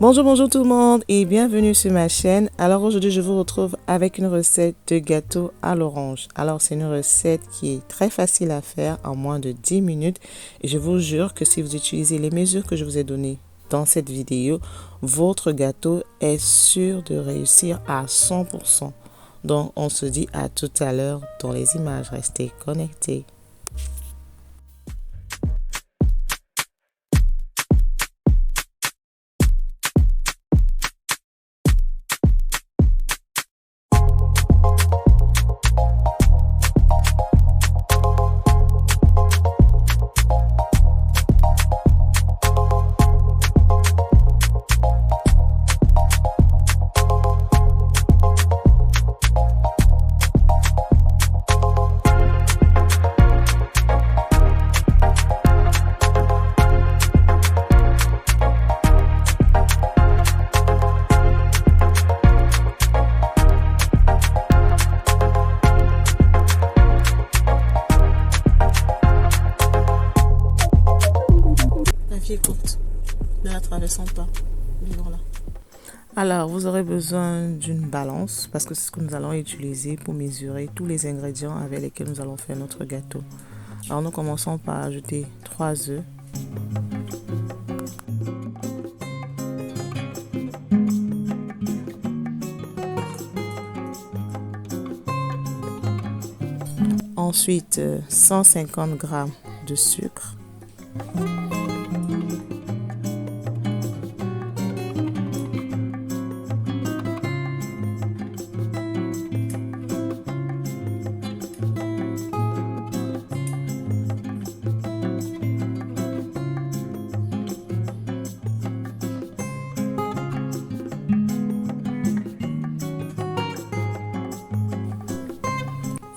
Bonjour tout le monde et bienvenue sur ma chaîne. Alors aujourd'hui je vous retrouve avec une recette de gâteau à l'orange. Alors c'est une recette qui est très facile à faire en moins de 10 minutes et je vous jure que si vous utilisez les mesures que je vous ai données dans cette vidéo, votre gâteau est sûr de réussir à 100%. Donc on se dit à tout à l'heure dans les images. Restez connectés. Courte, ne la traversons pas. Voilà. Alors, vous aurez besoin d'une balance parce que c'est ce que nous allons utiliser pour mesurer tous les ingrédients avec lesquels nous allons faire notre gâteau. Alors, nous commençons par ajouter 3 œufs. Ensuite, 150 g de sucre.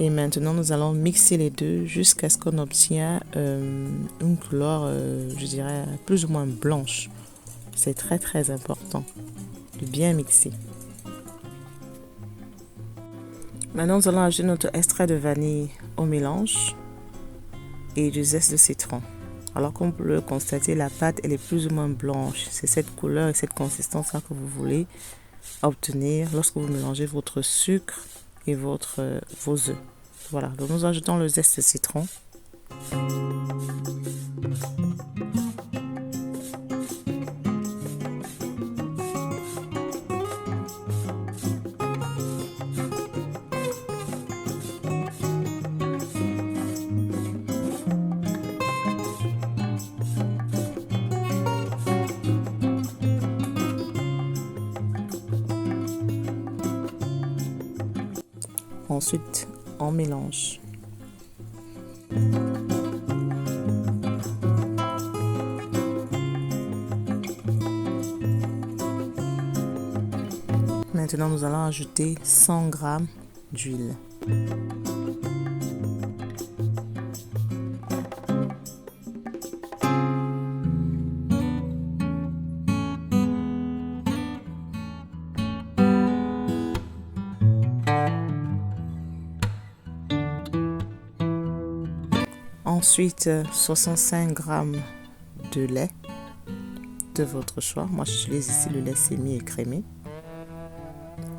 Et maintenant, nous allons mixer les deux jusqu'à ce qu'on obtient une couleur, je dirais, plus ou moins blanche. C'est très important de bien mixer. Maintenant, nous allons ajouter notre extrait de vanille au mélange et du zeste de citron. Alors, comme vous pouvez le constater, la pâte elle est plus ou moins blanche. C'est cette couleur et cette consistance-là que vous voulez obtenir lorsque vous mélangez votre sucre et vos œufs. Voilà, donc nous ajoutons le zeste de citron. Ensuite, on mélange. Maintenant, nous allons ajouter 100 g d'huile. Ensuite, 65 g de lait de votre choix. Moi, j'utilise ici le lait semi-écrémé.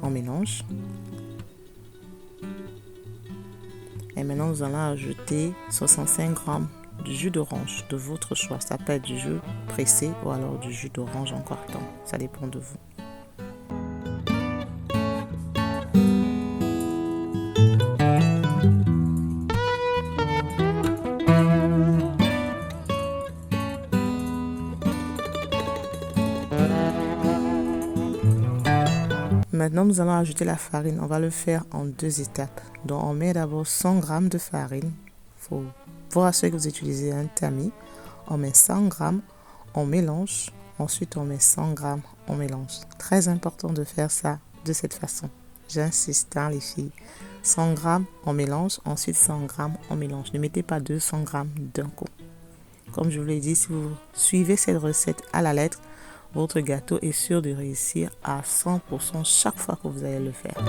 On mélange. Et maintenant, nous allons ajouter 65 g de jus d'orange de votre choix. Ça peut être du jus pressé ou alors du jus d'orange en carton. Ça dépend de vous. Maintenant, nous allons ajouter la farine. On va le faire en 2 étapes. Donc, on met d'abord 100 g de farine. Il faut vous rassurer que vous utilisez un tamis. On met 100 g, on mélange. Ensuite, on met 100 g, on mélange. Très important de faire ça de cette façon. J'insiste, les filles. 100 g, on mélange. Ensuite, 100 g, on mélange. Ne mettez pas 200 g d'un coup. Comme je vous l'ai dit, si vous suivez cette recette à la lettre, votre gâteau est sûr de réussir à 100% chaque fois que vous allez le faire.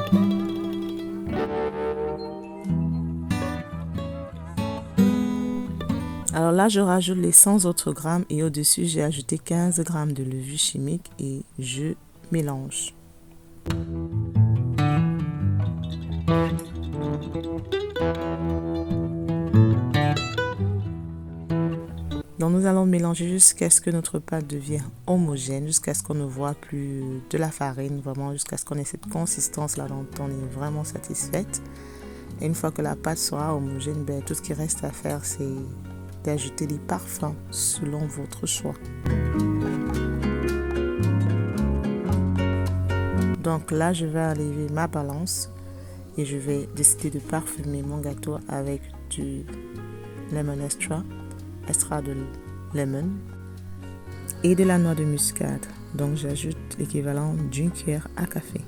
Alors là, je rajoute les 100 autres grammes et au-dessus, j'ai ajouté 15 grammes de levure chimique et je mélange. Donc nous allons mélanger jusqu'à ce que notre pâte devienne homogène, jusqu'à ce qu'on ne voit plus de la farine, vraiment jusqu'à ce qu'on ait cette consistance là dont on est vraiment satisfaite. Et une fois que la pâte sera homogène, tout ce qui reste à faire, c'est d'ajouter des parfums selon votre choix. Donc là, je vais enlever ma balance et je vais décider de parfumer mon gâteau avec du lemon extra de lemon et de la noix de muscade. Donc j'ajoute l'équivalent d'une cuillère à café.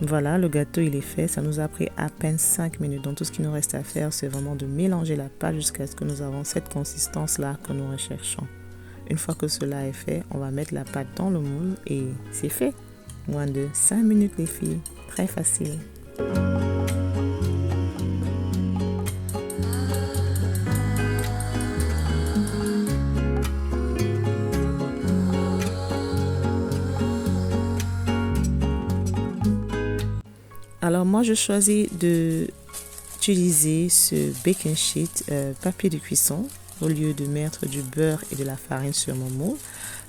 Voilà, le gâteau il est fait, ça nous a pris à peine 5 minutes. Donc tout ce qu'il nous reste à faire, c'est vraiment de mélanger la pâte jusqu'à ce que nous avons cette consistance-là que nous recherchons. Une fois que cela est fait, on va mettre la pâte dans le moule et c'est fait. Moins de 5 minutes les filles, très facile. Alors moi je choisis d'utiliser ce baking sheet papier de cuisson au lieu de mettre du beurre et de la farine sur mon moule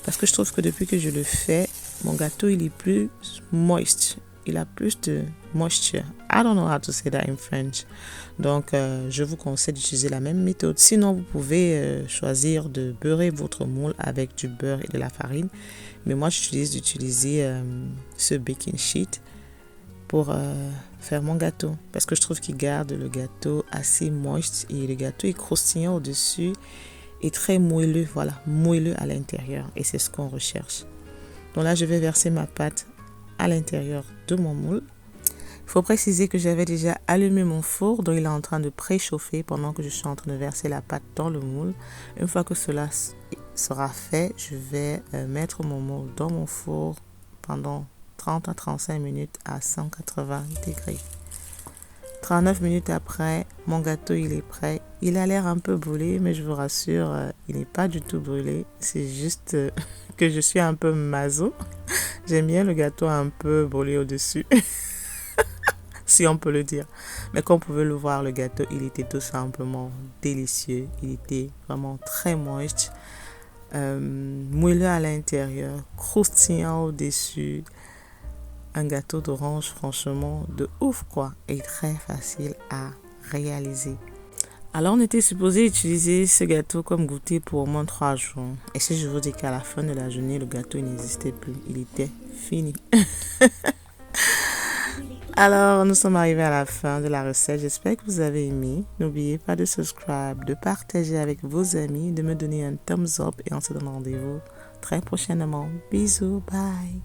parce que je trouve que depuis que je le fais, mon gâteau il est plus moist, il a plus de moisture. I don't know how to say that in French. Donc je vous conseille d'utiliser la même méthode. Sinon vous pouvez choisir de beurrer votre moule avec du beurre et de la farine, mais moi j'utilise d'utiliser ce baking sheet pour faire mon gâteau parce que je trouve qu'il garde le gâteau assez moist et le gâteau est croustillant au-dessus et très moelleux, voilà, moelleux à l'intérieur et c'est ce qu'on recherche. Donc là je vais verser ma pâte à l'intérieur de mon moule. Il faut préciser que j'avais déjà allumé mon four dont il est en train de préchauffer pendant que je suis en train de verser la pâte dans le moule. Une fois que cela sera fait, je vais mettre mon moule dans mon four pendant 30 à 35 minutes à 180 degrés. 39 minutes après, mon gâteau il est prêt. Il a l'air un peu brûlé, mais je vous rassure, il n'est pas du tout brûlé. C'est juste que je suis un peu maso. J'aime bien le gâteau un peu brûlé au-dessus, si on peut le dire. Mais comme vous pouvez le voir, le gâteau il était tout simplement délicieux. Il était vraiment très moche, moelleux à l'intérieur, croustillant au-dessus. Un gâteau d'orange franchement de ouf quoi et très facile à réaliser. Alors on était supposé utiliser ce gâteau comme goûter pour au moins 3 jours. Et si je vous dis qu'à la fin de la journée le gâteau n'existait plus, il était fini. Alors nous sommes arrivés à la fin de la recette, j'espère que vous avez aimé. N'oubliez pas de subscribe, de partager avec vos amis, de me donner un thumbs up et on se donne rendez-vous très prochainement. Bisous, bye.